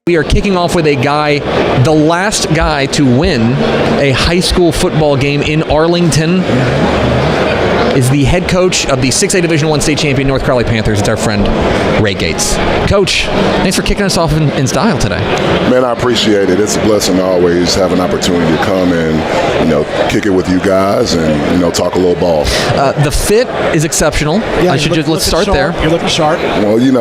We are kicking off with a guy, the last guy to win a high school football game in Arlington is the head coach of the 6A Division I state champion North Crowley Panthers. It's our friend, Ray Gates. Coach, thanks for kicking us off in style today. Man, I appreciate it. It's a blessing to always have an opportunity to come and, kick it with you guys and, talk a little ball. The fit is exceptional. Yeah, Let's start there. You're looking sharp. Well, you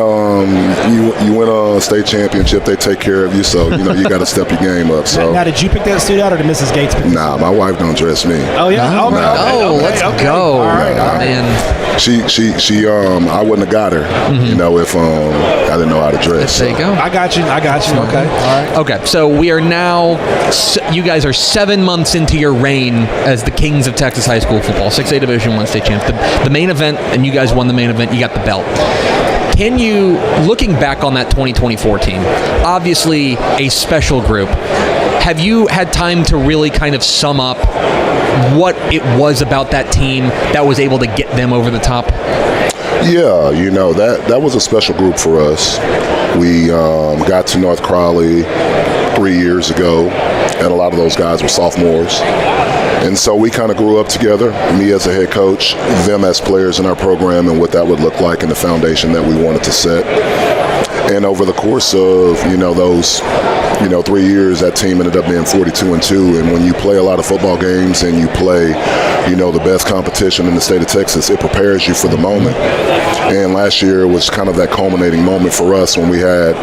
win a state championship, they take care of you, so, you got to step your game up. So Now, did you pick that suit out or did Mrs. Gates pick it? Nah, my wife don't dress me. Oh, yeah? Let's go. All right. Man. She I wouldn't have got her, if I didn't know how to dress. There you go. I got you. Okay. All right. Okay, so we are now, you guys are 7 months into your reign as the kings of Texas high school football, 6A Division I state champs. The main event, and you guys won the main event, you got the belt. Can you, looking back on that 2024 team, obviously a special group, have you had time to really kind of sum up what it was about that team that was able to get them over the top? Yeah, that was a special group for us. We got to North Crowley 3 years ago, and a lot of those guys were sophomores. And so we kind of grew up together, me as a head coach, them as players in our program, and what that would look like and the foundation that we wanted to set. And over the course of, those 3 years, that team ended up being 42-2. And when you play a lot of football games and you play, the best competition in the state of Texas, it prepares you for the moment. And last year was kind of that culminating moment for us when we had,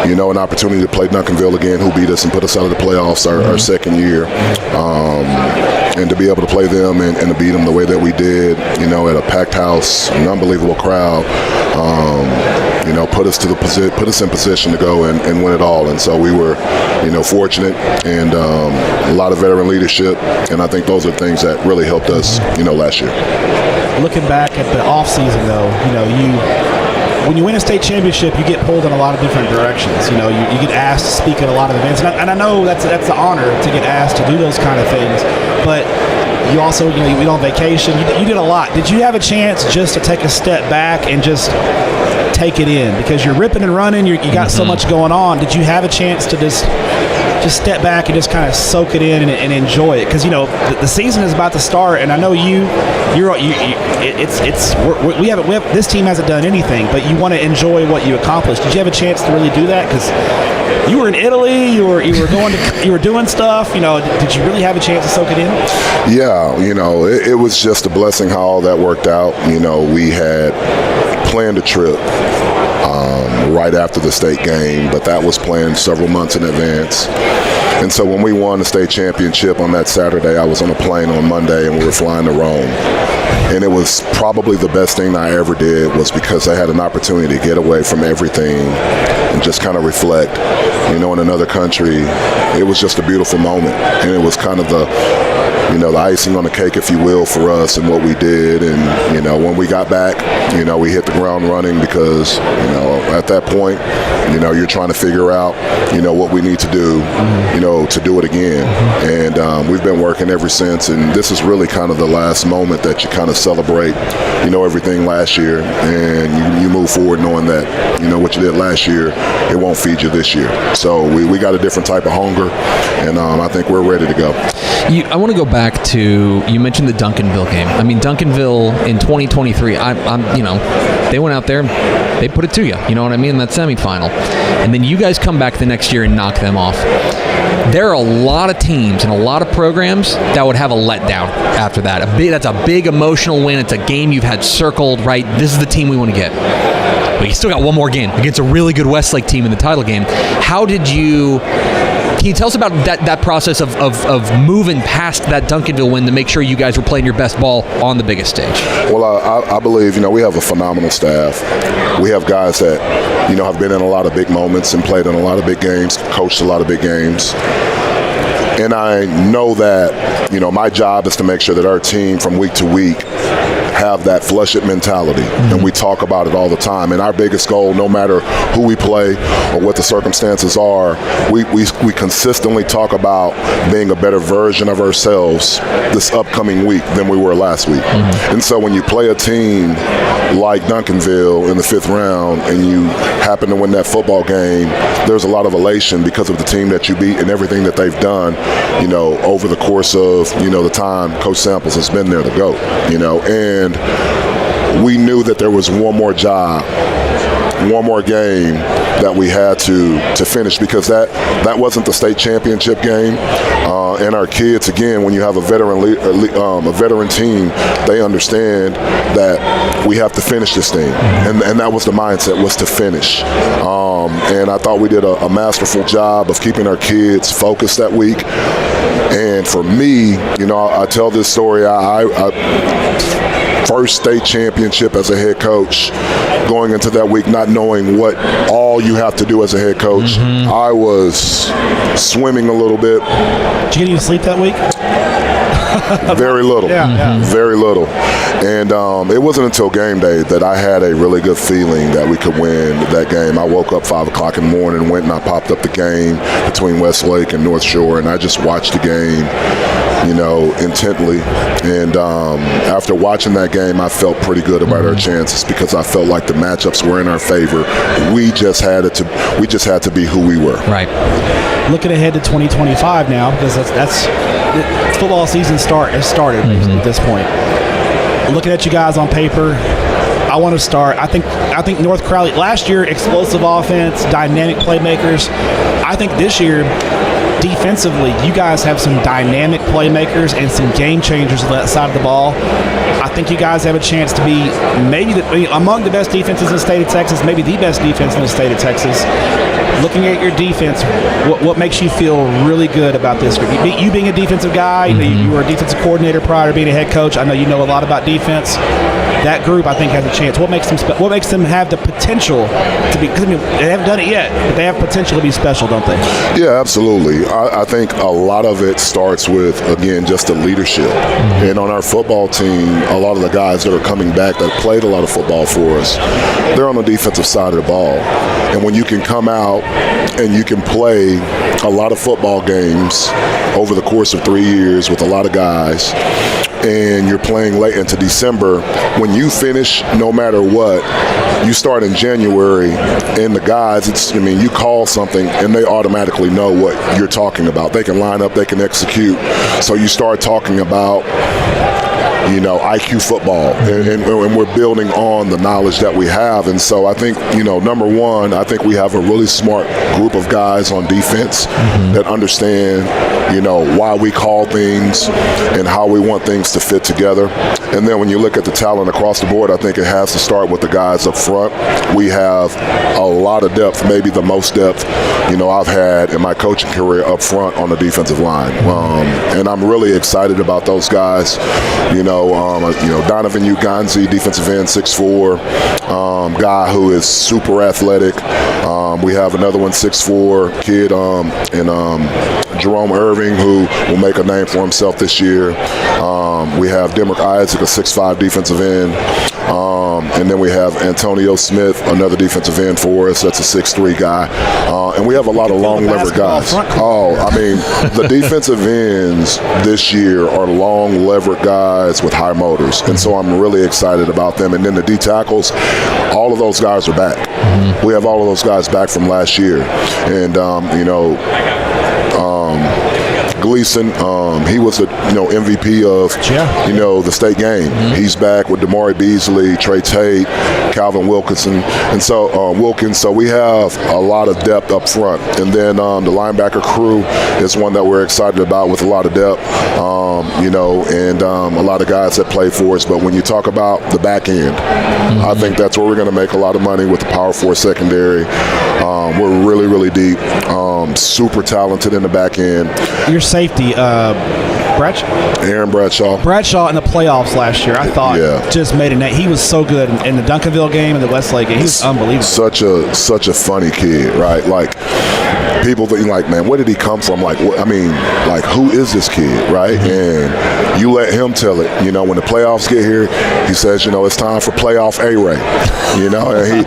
an opportunity to play Duncanville again, who beat us and put us out of the playoffs our second year. And to be able to play them and to beat them the way that we did, at a packed house, an unbelievable crowd, put us in position to go and win it all. And so we were, fortunate, and a lot of veteran leadership, and I think those are things that really helped us, last year. Looking back at the offseason, though, when you win a state championship, you get pulled in a lot of different directions. You get asked to speak at a lot of events, and I know that's an honor to get asked to do those kind of things. But you also, you went on vacation. You did a lot. Did you have a chance just to take a step back and just take it in? Because you're ripping and running, you got so much going on. Did you have a chance to just step back and just kind of soak it in and enjoy it? Because the season is about to start, and I know this team hasn't done anything, but you want to enjoy what you accomplished. Did you have a chance to really do that? Because you were in Italy, you were doing stuff. Did you really have a chance to soak it in? Yeah, it was just a blessing how all that worked out. We had planned a trip right after the state game, but that was planned several months in advance. And so when we won the state championship on that Saturday, I was on a plane on Monday and we were flying to Rome. And it was probably the best thing I ever did, was because I had an opportunity to get away from everything and just kind of reflect. In another country, it was just a beautiful moment. And it was kind of the icing on the cake, if you will, for us and what we did. And, when we got back, we hit the ground running because, at that point, you're trying to figure out, what we need to do, to do it again. And we've been working ever since. And this is really kind of the last moment that you kind of celebrate, everything last year. And you move forward knowing that, what you did last year, it won't feed you this year. So we got a different type of hunger. And I think we're ready to go. I want to go back to, you mentioned the Duncanville game. I mean, Duncanville in 2023, they went out there, they put it to you. You know what I mean? That semifinal. And then you guys come back the next year and knock them off. There are a lot of teams and a lot of programs that would have a letdown after that. That's a big emotional win. It's a game you've had circled, right? This is the team we want to get. But you still got one more game against a really good Westlake team in the title game. Can you tell us about that process of moving past that Duncanville win to make sure you guys were playing your best ball on the biggest stage? Well, I believe, we have a phenomenal staff. We have guys that, have been in a lot of big moments and played in a lot of big games, coached a lot of big games. And I know that, my job is to make sure that our team from week to week have that flush it mentality, and we talk about it all the time. And our biggest goal, no matter who we play or what the circumstances are, we consistently talk about being a better version of ourselves this upcoming week than we were last week. And so when you play a team like Duncanville in the 5th round and you happen to win that football game, there's a lot of elation because of the team that you beat and everything that they've done, over the course of, the time Coach Samples has been there, the GOAT, and we knew that there was one more job, one more game that we had to finish, because that wasn't the state championship game. And our kids, again, when you have a veteran team, they understand that we have to finish this thing, and that was the mindset, was to finish. And I thought we did a masterful job of keeping our kids focused that week. And for me, I tell this story. I first state championship as a head coach, going into that week not knowing what all you have to do as a head coach. I was swimming a little bit. Did you get any sleep that week? Very little. Very little. And it wasn't until game day that I had a really good feeling that we could win that game. I woke up 5 o'clock in the morning, went and I popped up the game between Westlake and North Shore, and I just watched the game, intently. And after watching that game, I felt pretty good about our chances, because I felt like the matchups were in our favor. We just had to be who we were. Right. Looking ahead to 2025 now, because that's football season has started basically at this point. Looking at you guys on paper, I want to start. I think North Crowley last year, explosive offense, dynamic playmakers. I think this year, defensively, you guys have some dynamic playmakers and some game changers on that side of the ball. I think you guys have a chance to be among the best defenses in the state of Texas, maybe the best defense in the state of Texas. Looking at your defense, what makes you feel really good about this group? You being a defensive guy, you were a defensive coordinator prior to being a head coach. I know you know a lot about defense. That group, I think, has a chance. What makes them have the potential to be? Because they haven't done it yet, but they have potential to be special, don't they? Yeah, absolutely. I think a lot of it starts with, again, just the leadership. And on our football team, a lot of the guys that are coming back that played a lot of football for us, they're on the defensive side of the ball. And when you can come out and you can play a lot of football games over the course of 3 years with a lot of guys, and you're playing late into December, when you finish, no matter what, you start in January, and the guys, you call something and they automatically know what you're talking about. They can line up, they can execute. So you start talking about IQ football, and we're building on the knowledge that we have. And so I think, number one, I think we have a really smart group of guys on defense that understand, why we call things and how we want things to fit together. And then when you look at the talent across the board, I think it has to start with the guys up front. We have a lot of depth, maybe the most depth, I've had in my coaching career up front on the defensive line. And I'm really excited about those guys. Donovan Uganzi, defensive end, 6'4", guy who is super athletic. We have another one, 6'4", kid, and Jerome Irving, who will make a name for himself this year. We have Demrick Isaac, a 6'5" defensive end. And then we have Antonio Smith, another defensive end for us. That's a 6'3" guy. And we have a lot of long lever guys. The defensive ends this year are long lever guys with high motors. And so I'm really excited about them. And then the D tackles, all of those guys are back. We have all of those guys back from last year. And, Gleason, he was the MVP of the state game. He's back with Damari Beasley, Trey Tate, Calvin Wilkinson, and so Wilkins. So we have a lot of depth up front, and then the linebacker crew is one that we're excited about with a lot of depth. And a lot of guys that play for us. But when you talk about the back end, I think that's where we're going to make a lot of money with the Power 4 secondary. We're really, really deep, super talented in the back end. Your safety, Aaron Bradshaw. Bradshaw in the playoffs last year, I thought, just made a name. He was so good in the Duncanville game and the Westlake game. He was unbelievable. Such a funny kid, right? Like, people think, like, man, where did he come from? Like, who is this kid, right? And You let him tell it. You know, when the playoffs get here, he says, you know, it's time for playoff A-Ray. You know, and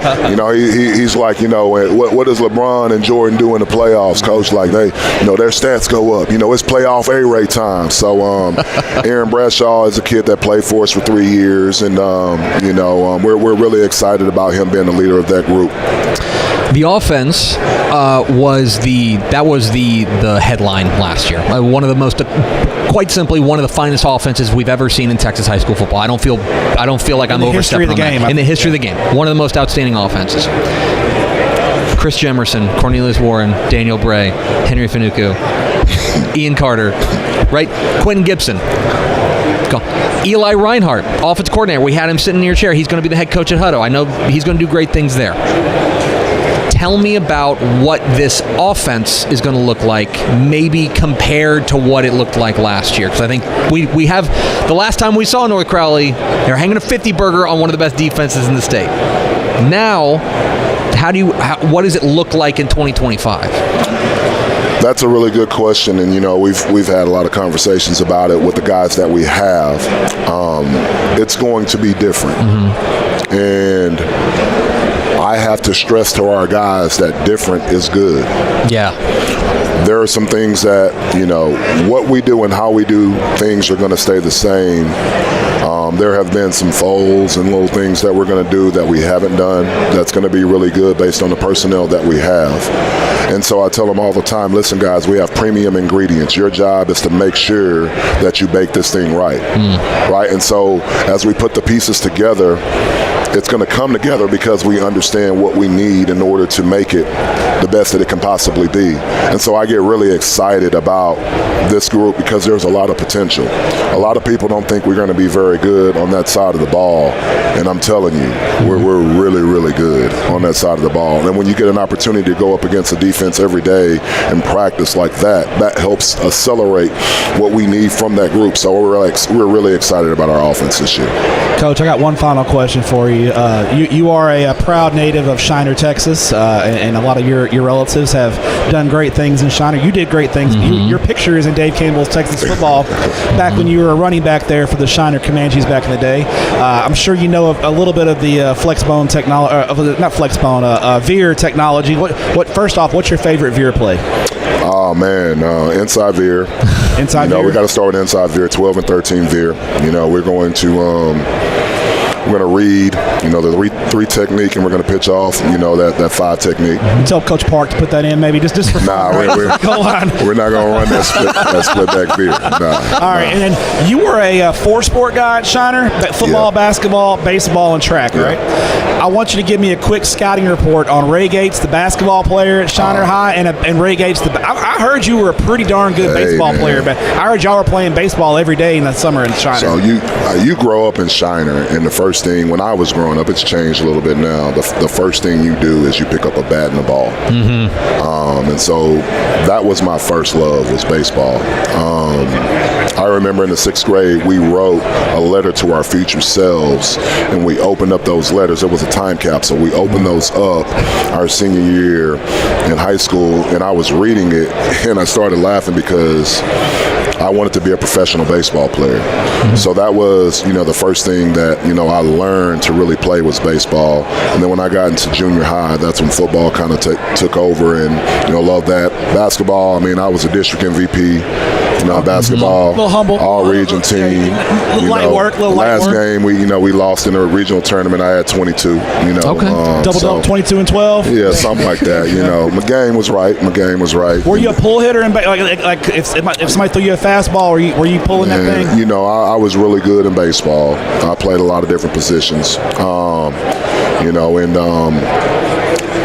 he's like, you know, what does LeBron and Jordan do in the playoffs, Coach? Like their stats go up. You know, it's playoff A-Ray time. So Aaron Bradshaw is a kid that played for us for 3 years, and we're really excited about him being the leader of that group. The offense was the headline last year. One of the most, quite simply, one of the finest offenses we've ever seen in Texas high school football. I don't feel like I'm overstepping on that. In the history of the game, one of the most outstanding offenses. Chris Jemerson, Cornelius Warren, Daniel Bray, Henry Finucane, Ian Carter, right? Quentin Gibson. Eli Reinhardt, offensive coordinator. We had him sitting in your chair. He's going to be the head coach at Hutto. I know he's going to do great things there. Tell me about what this offense is going to look like, maybe compared to what it looked like last year. Because I think we have, the last time we saw North Crowley, they're hanging a 50 burger on one of the best defenses in the state. Now, what does it look like in 2025? That's a really good question, and we've had a lot of conversations about it with the guys that we have. It's going to be different, and I have to stress to our guys that different is good. Yeah. There are some things that, what we do and how we do things are going to stay the same. There have been some folds and little things that we're going to do that we haven't done that's going to be really good based on the personnel that we have. And so I tell them all the time, listen, guys, we have premium ingredients. Your job is to make sure that you bake this thing right. Right? And so as we put the pieces together, it's going to come together because we understand what we need in order to make it the best that it can possibly be. And so I get really excited about this group because there's a lot of potential. A lot of people don't think we're going to be very good on that side of the ball. And I'm telling you, we're really, really good on that side of the ball. And when you get an opportunity to go up against a defense every day and practice like that helps accelerate what we need from that group. So we're really excited about our offense this year. Coach, I got one final question for you. You are a proud native of Shiner, Texas, and a lot of your relatives have done great things in Shiner. You did great things. Your picture is in Dave Campbell's Texas Football back when you were a running back there for the Shiner Comanches back in the day. I'm sure you know a little bit of the Flexbone technology, not Flexbone, veer technology. First off, what's your favorite veer play? Oh, man, inside veer. Inside veer? We got to start with inside veer, 12 and 13 veer. We're going to read, the three technique, and we're going to pitch off, that 5 technique. Tell Coach Park to put that in, maybe just for Nah, we're not going to run that split back veer. All right, and then you were a 4-sport guy at Shiner, football, basketball, baseball, and track, right? I want you to give me a quick scouting report on Ray Gates, the basketball player at Shiner High, and Ray Gates. I heard you were a pretty darn good baseball player, but I heard y'all were playing baseball every day in the summer in Shiner. So you grow up in Shiner, and the first thing, when I was growing up, it's changed a little bit now. The first thing you do is you pick up a bat and a ball. And so that was my first love, was baseball. I remember in the 6th grade, we wrote a letter to our future selves, and we opened up those letters. It was a time capsule. We opened those up our senior year in high school, and I was reading it, and I started laughing because I wanted to be a professional baseball player. So that was, the first thing that, I learned to really play was baseball. And then when I got into junior high, that's when football kind of took over, and, loved that. Basketball, I was a district MVP. Basketball, little humble, all-region team. Light work. Last game, we lost in a regional tournament. I had 22. Double, 22 and 12. Yeah, something like that. My game was right. Were you a pull hitter? And like if somebody threw you a fastball, were you pulling that thing? I was really good in baseball. I played a lot of different positions.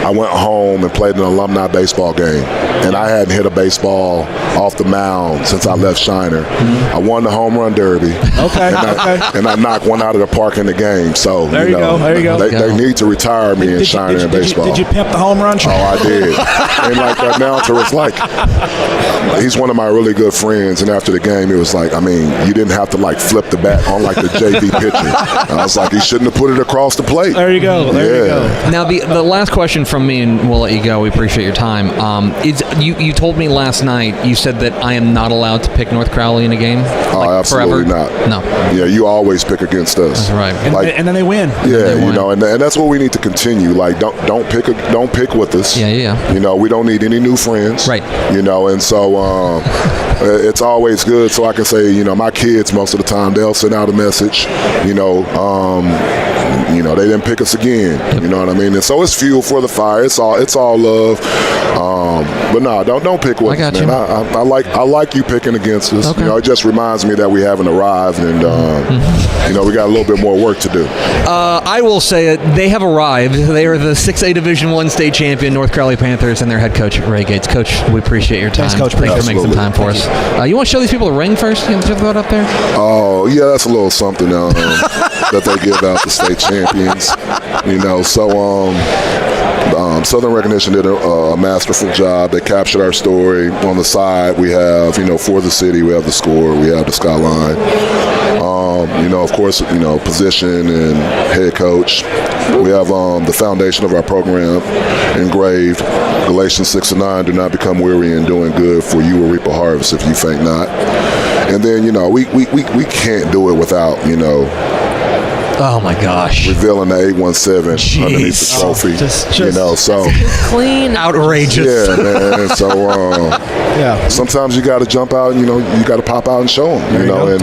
I went home and played an alumni baseball game, and I hadn't hit a baseball off the mound since I left Shiner. I won the home run derby. And I knocked one out of the park in the game. So there you go. They need to retire me in Shiner in baseball. Did you pimp the home run? Oh, I did. And like the announcer was like, he's one of my really good friends, and after the game, he was like, you didn't have to flip the bat on the JV pitcher. I was like, he shouldn't have put it across the plate. There you go. Now the last question from me, and we'll let you go. We appreciate your time. You told me last night, you said that I am not allowed to pick North Crowley in a game? Absolutely forever? not. No. Yeah, you always pick against us. That's right. And then they win. Yeah, and that's what we need to continue. Like, don't pick with us. Yeah. We don't need any new friends. Right. And so it's always good. So I can say, my kids, most of the time, they'll send out a message. They didn't pick us again. Yep. You know what I mean? And so it's fuel for the fire. It's all love. But no, don't pick with us, man. I like you picking against us. Okay. It just reminds me that we haven't arrived, and we got a little bit more work to do. I will say it. They have arrived. They are the 6A Division I state champion North Crowley Panthers and their head coach Ray Gates. Coach, we appreciate your time. Thanks, Coach. Thanks for making some time for us. You want to show these people the ring first? You want to throw it up there? Oh yeah, that's a little something that they give out to state champions. Southern Recognition did a masterful job. They captured our story. On the side, we have, for the city, we have the score, we have the skyline. Of course, position and head coach. We have the foundation of our program engraved. Galatians 6:9, do not become weary in doing good, for you will reap a harvest if you faint not. And then, we can't do it without, Oh my gosh! revealing the 817 underneath the trophy. So Clean, outrageous. Yeah, man. So sometimes you got to jump out. You got to pop out and show them. And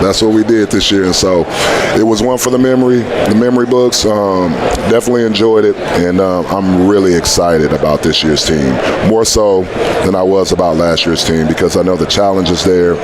that's what we did this year. And so it was one for the memory books. Definitely enjoyed it, and I'm really excited about this year's team, more so than I was about last year's team, because I know the challenge is there.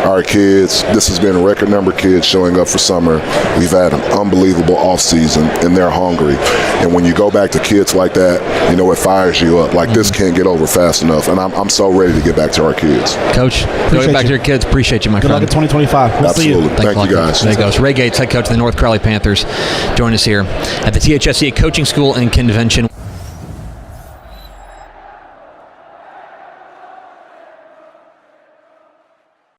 Our kids, this has been a record number of kids showing up for summer. We've had an unbelievable off season, and they're hungry. And when you go back to kids like that, it fires you up. Like, this can't get over fast enough. And I'm so ready to get back to our kids. Coach, go back to your kids. Appreciate you, my friend. Good luck in 2025. We'll Absolutely. see you. Thank you, guys. There he goes. Ray Gates, head coach of the North Crowley Panthers. Join us here at the THSCA Coaching School and Convention.